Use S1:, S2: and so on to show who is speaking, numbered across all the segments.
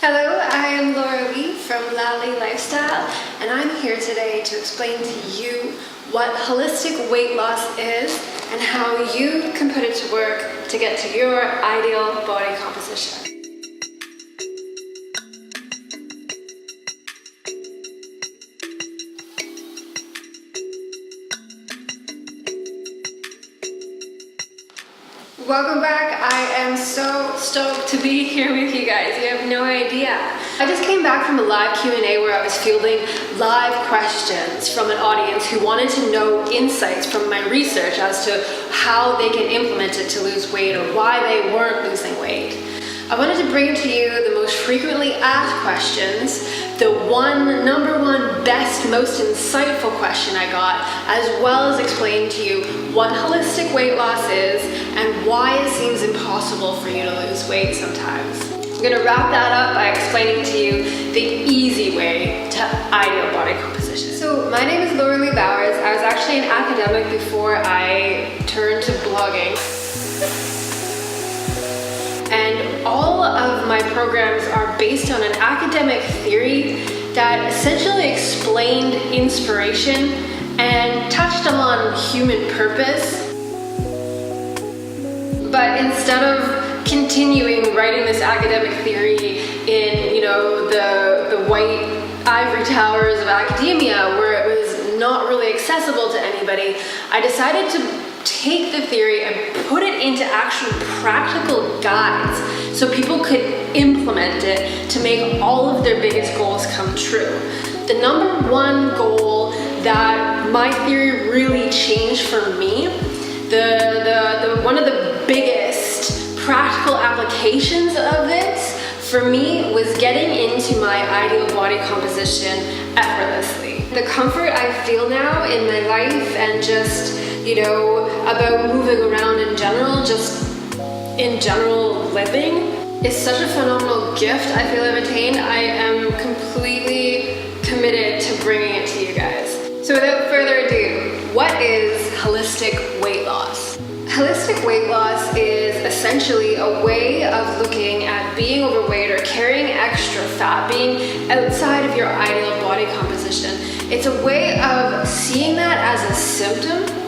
S1: Hello, I am Laura Lee from Lally Lifestyle, and I'm here today to explain to you what holistic weight loss is and how you can put it to work to get to your ideal body composition. Welcome back. I am so stoked to be here with you guys. You have no idea. I just came back from a live Q&A where I was fielding live questions from an audience who wanted to know insights from my research as to how they can implement it to lose weight or why they weren't losing weight. I wanted to bring to you the most frequently asked questions, the number one best, most insightful question I got, as well as explain to you what holistic weight loss is and why it seems impossible for you to lose weight sometimes. I'm going to wrap that up by explaining to you the easy way to ideal body composition. So my name is Laura Lee Bowers. I was actually an academic before I turned to blogging. And all of my programs are based on an academic theory that essentially explained inspiration and touched on human purpose. But instead of continuing writing this academic theory in, the white ivory towers of academia where it was not really accessible to anybody, I decided to take the theory and put it into actual practical guides so people could implement it to make all of their biggest goals come true. The number one goal that my theory really changed for me, one of the biggest practical applications of this for me was getting into my ideal body composition effortlessly. The comfort I feel now in my life and just about moving around in general, just in general living, is such a phenomenal gift I feel I've attained. I am completely committed to bringing it to you guys. So without further ado, what is holistic weight loss? Holistic weight loss is essentially a way of looking at being overweight or carrying extra fat, being outside of your ideal body composition. It's a way of seeing that as a symptom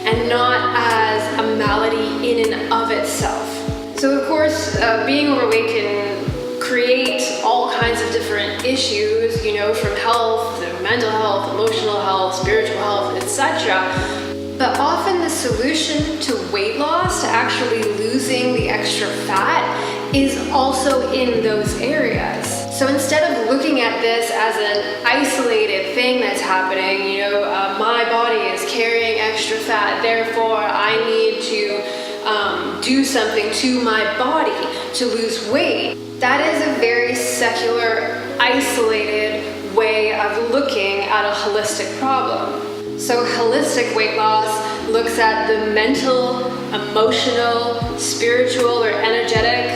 S1: and not as a malady in and of itself. So of course, being overweight can create all kinds of different issues, from health, mental health, emotional health, spiritual health, etc. But often the solution to weight loss, to actually losing the extra fat, is also in those areas. So instead of looking at this as an isolated thing that's happening, my body is carrying extra fat, therefore I need to do something to my body to lose weight. That is a very secular, isolated way of looking at a holistic problem. So holistic weight loss looks at the mental, emotional, spiritual or energetic,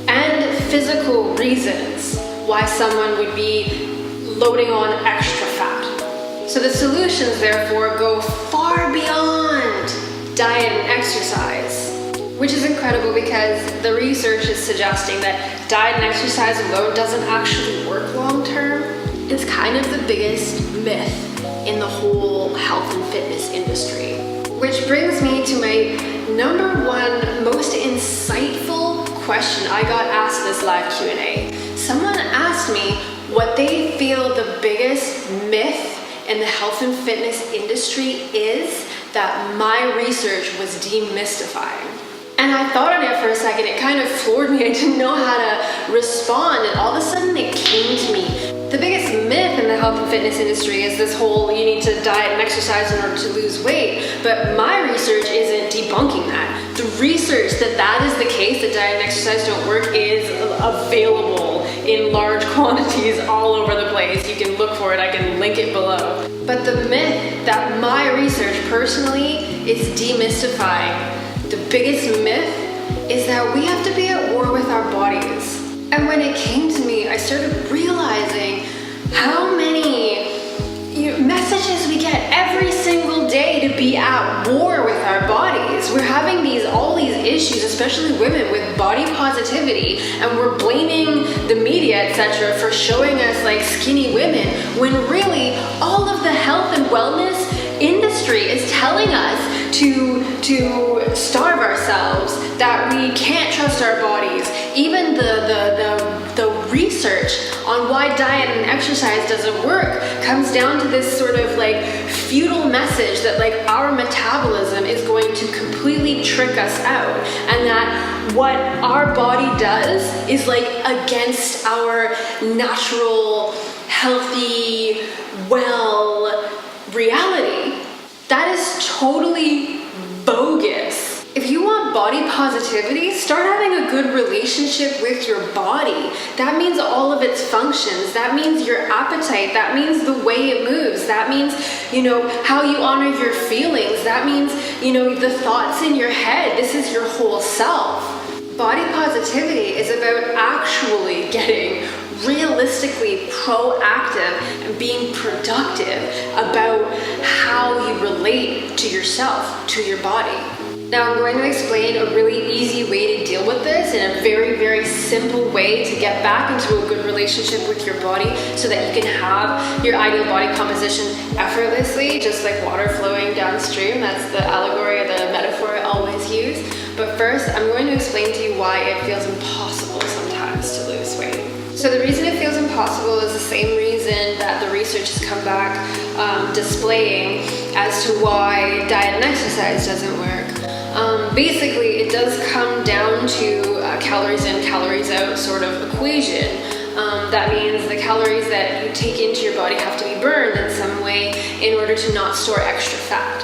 S1: and physical reasons why someone would be loading on extra fat. So the solutions therefore go far beyond diet and exercise, which is incredible because the research is suggesting that diet and exercise alone doesn't actually work long term. It's kind of the biggest myth in the whole health and fitness industry. Which brings me to my number one most insightful question I got asked this live Q&A. Someone asked me what they feel the biggest myth in the health and fitness industry is that my research was demystifying. And I thought on it for a second, it kind of floored me. I didn't know how to respond, and all of a sudden it came to me. The biggest myth in the health and fitness industry is this whole you need to diet and exercise in order to lose weight, but my research isn't debunking that. The research that is the case, that diet and exercise don't work, is available in large quantities all over the place. You can look for it, I can link it below. But the myth that my research personally is demystifying, the biggest myth is that we have to be at war with our bodies. And when it came to me, I started realizing how many messages we get every single day to be at war with our bodies. We're having all these issues, especially women, with body positivity, and we're blaming the media, etc., for showing us like skinny women, when really all of the health and wellness industry is telling us to starve ourselves, that we can't trust our bodies. Even the research on why diet and exercise doesn't work comes down to this sort of like futile message that like our metabolism is going to completely trick us out, and that what our body does is like against our natural, healthy, well reality. That is totally bogus. If you want body positivity, start having a good relationship with your body. That means all of its functions. That means your appetite. That means the way it moves. That means, how you honor your feelings. That means, the thoughts in your head. This is your whole self. Body positivity is about actually getting realistically proactive and being productive about how you relate to yourself, to your body. Now I'm going to explain a really easy way to deal with this in a very, very simple way to get back into a good relationship with your body so that you can have your ideal body composition effortlessly, just like water flowing downstream. That's the allegory or the metaphor I always use. But first, I'm going to explain to you why it feels impossible sometimes to lose weight. So the reason it feels impossible is the same reason that the research has come back displaying as to why diet and exercise doesn't work. Basically, it does come down to a calories in, calories out sort of equation. That means the calories that you take into your body have to be burned in some way in order to not store extra fat.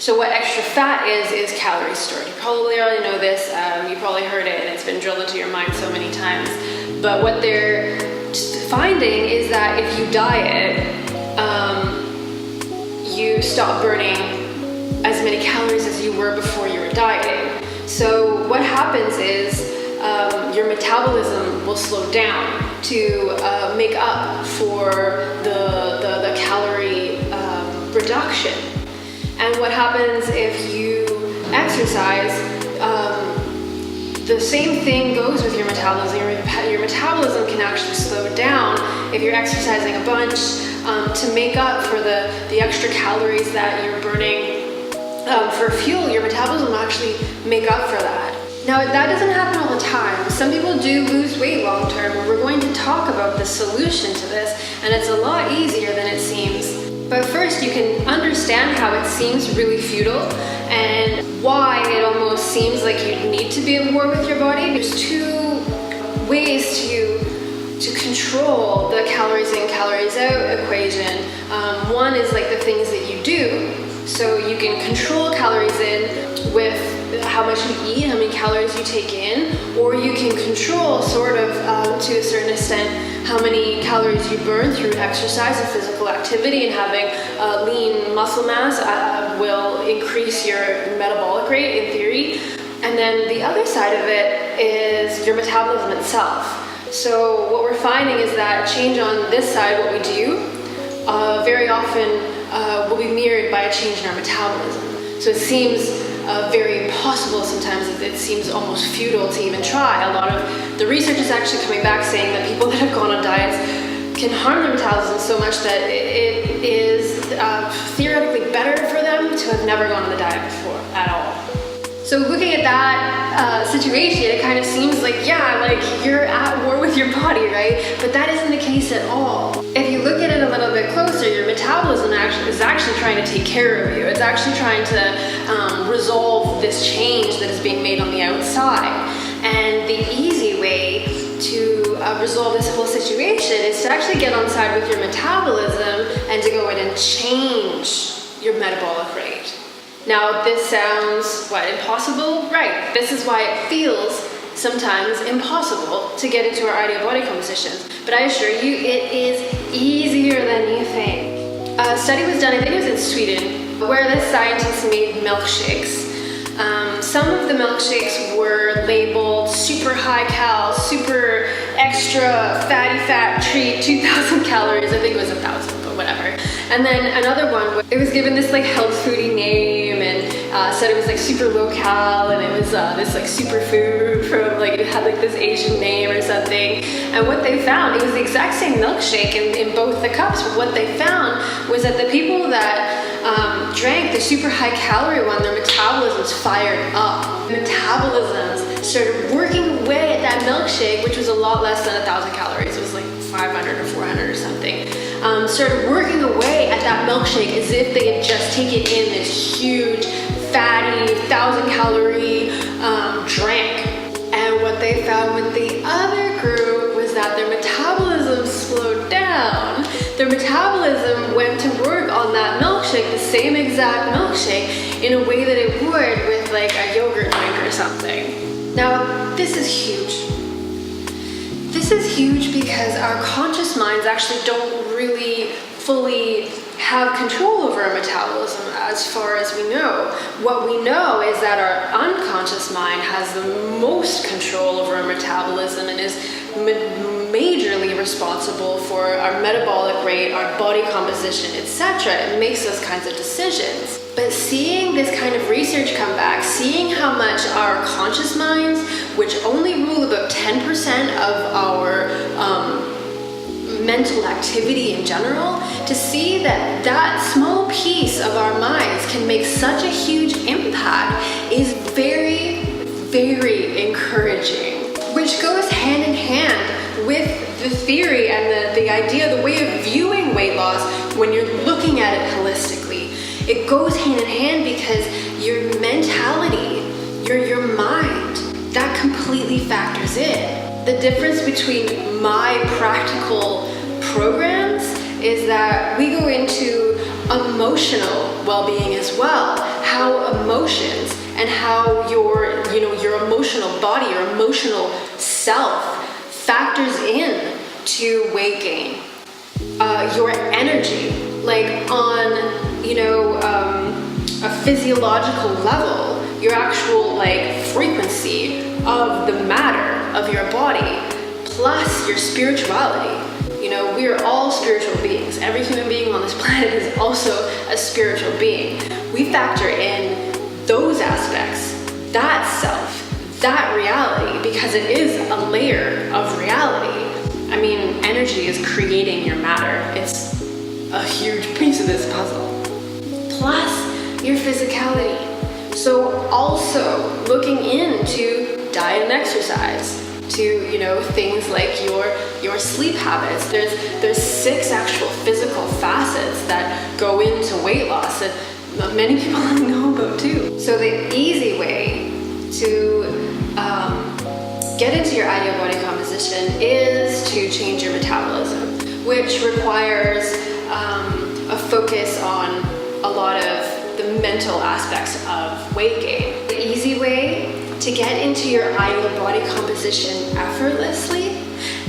S1: So what extra fat is calories stored. You probably already know this, you probably heard it, and it's been drilled into your mind so many times. But what they're finding is that if you diet, you stop burning as many calories as you were before you were dieting. So what happens is your metabolism will slow down to make up for the calorie reduction. And what happens if you exercise, the same thing goes with your metabolism. Your metabolism can actually slow down if you're exercising a bunch to make up for the extra calories that you're burning for fuel. Your metabolism will actually make up for that. Now, that doesn't happen all the time. Some people do lose weight long term, and we're going to talk about the solution to this, and it's a lot easier than it seems. But first, you can understand how it seems really futile and why it almost seems like you need to be at war with your body. There's two ways to control the calories in, calories out equation. One is like the things that you do. So you can control calories in with how much you eat, how many calories you take in, or you can control sort of to a certain extent how many calories you burn through exercise and physical activity, and having lean muscle mass will increase your metabolic rate in theory. And then the other side of it is your metabolism itself. So what we're finding is that change on this side, what we do, very often will be mirrored by a change in our metabolism. So it seems very impossible sometimes. It seems almost futile to even try. A lot of the research is actually coming back saying that people that have gone on diets can harm their metabolism so much that it is theoretically better for them to have never gone on the diet before at all. So looking at that situation, it kind of seems like, you're at war with your body, right? But that isn't the case at all. If you look at it a little bit closer, your metabolism is actually trying to take care of you. It's actually trying to resolve this change that is being made on the outside. And the easy way to resolve this whole situation is to actually get on side with your metabolism and to go in and change your metabolic rate. Now, this sounds, impossible? Right. This is why it feels sometimes impossible to get into our ideal body compositions. But I assure you, it is easier than you think. A study was done, I think it was in Sweden, where the scientists made milkshakes. Some of the milkshakes were labeled super high cal, super extra fatty fat treat, 2,000 calories. I think it was 1,000, but whatever. And then another one, it was given this like health foodie name, and said it was like super low cal, and it was this like superfood from like, it had like this Asian name or something. And what they found, it was the exact same milkshake in both the cups, but what they found was that the people that drank the super high calorie one, their metabolisms fired up. Metabolisms started working away at that milkshake, which was a lot less than 1,000 calories. It was like 500 or 400 or something. Started working away at that milkshake as if they had just taken in this huge, fatty, 1,000 calorie drink. And what they found with the other group was that their metabolism slowed down. Their metabolism went to work on that milkshake, the same exact milkshake, in a way that it would with like a yogurt drink or something. Now, this is huge. This is huge because our conscious minds actually don't really fully have control over our metabolism as far as we know. What we know is that our unconscious mind has the most control over our metabolism and is majorly responsible for our metabolic rate, our body composition, etc. It makes those kinds of decisions. But seeing this kind of research come back, seeing how much our conscious minds, which only rule about 10% of our mental activity in general, to see that that small piece of our minds can make such a huge impact is very, very encouraging, which goes hand in hand with the theory and the idea, the way of viewing weight loss when you're looking at it holistically. It goes hand in hand because your mentality, your mind, that completely factors in. The difference between my practical programs is that we go into emotional well-being as well. How emotions and how your emotional body, your emotional self factors in to weight gain. Your energy, like on a physiological level, your actual like frequency of the matter of your body, plus your spirituality. We are all spiritual beings. Every human being on this planet is also a spiritual being. We factor in those aspects, that self, that reality, because it is a layer of reality. I mean, energy is creating your matter. It's a huge piece of this puzzle. Plus your physicality. So also looking into diet and exercise, to things like your sleep habits. There's 6 actual physical facets that go into weight loss that many people don't know about too. So the easy way to get into your ideal body composition is to change your metabolism, which requires a focus on a lot of the mental aspects of weight gain. The easy way to get into your ideal body composition effortlessly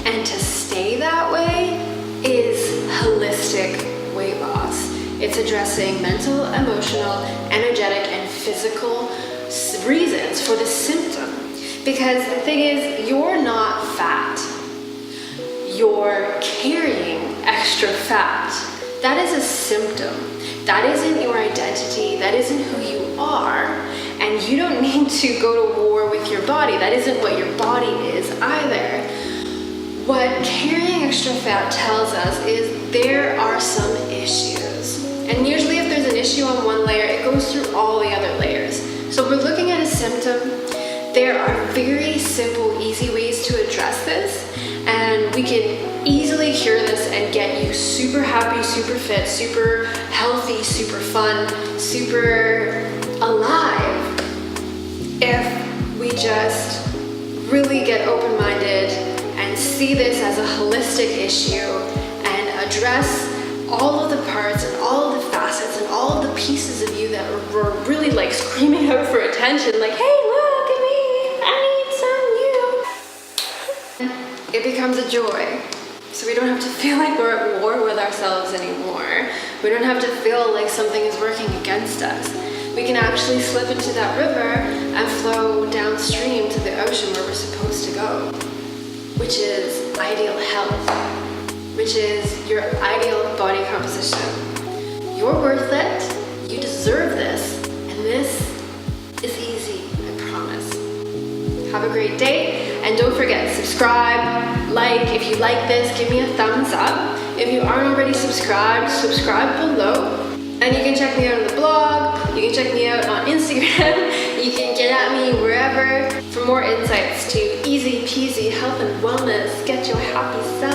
S1: and to stay that way is holistic weight loss. It's addressing mental, emotional, energetic, and physical reasons for the symptom. Because the thing is, you're not fat. You're carrying extra fat. That is a symptom. That isn't your identity. That isn't who you are. And you don't need to go to war with your body. That isn't what your body is either. What carrying extra fat tells us is there are some issues. And usually if there's an issue on one layer, it goes through all the other layers. So we're looking at a symptom. There are very simple, easy ways to address this. And we can easily cure this and get you super happy, super fit, super healthy, super fun, super alive if we just really get open-minded and see this as a holistic issue and address all of the parts and all of the facets and all of the pieces of you that were really like screaming out for attention, like, hey, look at me, I need some you. It becomes a joy. So we don't have to feel like we're at war with ourselves anymore. We don't have to feel like something is working against us. We can actually slip into that river and flow downstream to the ocean where we're supposed to go, which is ideal health, which is your ideal body composition. You're worth it, you deserve this, and this Have a great day, and don't forget, subscribe, like. If you like this, give me a thumbs up. If you aren't already subscribed, subscribe below. And you can check me out on the blog, you can check me out on Instagram, you can get at me wherever for more insights to easy peasy health and wellness. Get your happy self.